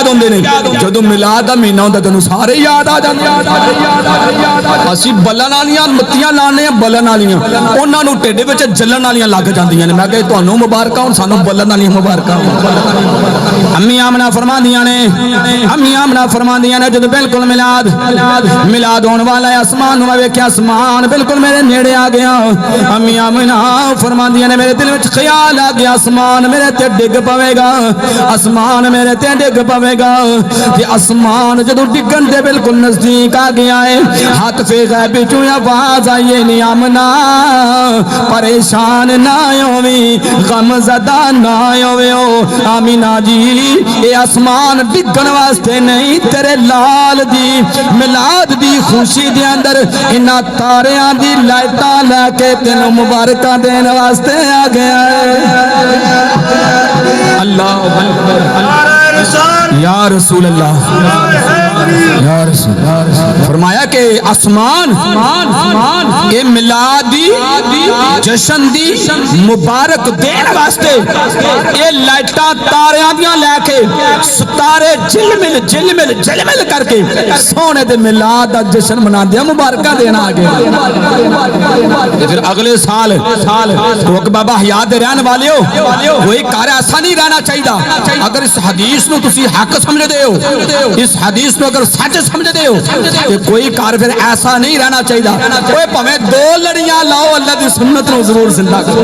याद होंदे ने जदों मिलाद दा महीना होंदा तैनूं सारे याद आ जांदे। असीं बलन वालियां मत्तियां लाने बलन वालियां उन्हां नूं ढिड विच जलन वालियां लग जांदियां ने। मैं कहा तुहानूं मुबारक होण सानूं बलन वालियां मुबारक होण। अम्मी आमना फरमांदियां ने जदों बिल्कुल मिलाद होने वाला है आसमान नूं मैं वेख्या आसमान बिल्कुल मेरे नेड़े आ गया। अम्मी आमना फरमांदियां ने मेरे दिल विच ख्याल आ गया आसमान मेरे ते डिग पवेगा, आसमान मेरे ते डिग पवेगा। ते आसमान जदों डिगन दे बिल्कुल नजदीक आ गया है हाथ फे गैब चों आवाज आई है नी आमना परेशान ना होवी गम ज़दा ना होवे। आमीना जी ये आसमान डिगन वास्ते नहीं तेरे लाल दी मिलाद दी खुशी दे अंदर इन्हां तारियां दी लाइटां लैके तेनों मुबारकां देने वास्ते आ गया है। अल्लाह या रसूल अल्लाह या रसूल फरमाया कि आसमान ये मिलादी जश्न दी मुबारक देने वास्ते ये लाइटां तारियां दियां लैके सितारे झिलमिल करके सोने दे मिलाद दा जश्न मनांदे मुबारकां देना आ गए। फिर अगले साल तो बाबा हयात दे रहने वाले हो कोई घर ऐसा नहीं रहना चाहिए। अगर इस हदीस नूं तुसीं हक समझदे हो, इस हदीस नूं अगर सच समझदे हो कि कोई घर फिर ऐसा नहीं रहना चाहिए। कोई भावें 2 लड़ियां लाओ अल्लाह दी सुन्नत नूं जरूर जिंदा करो।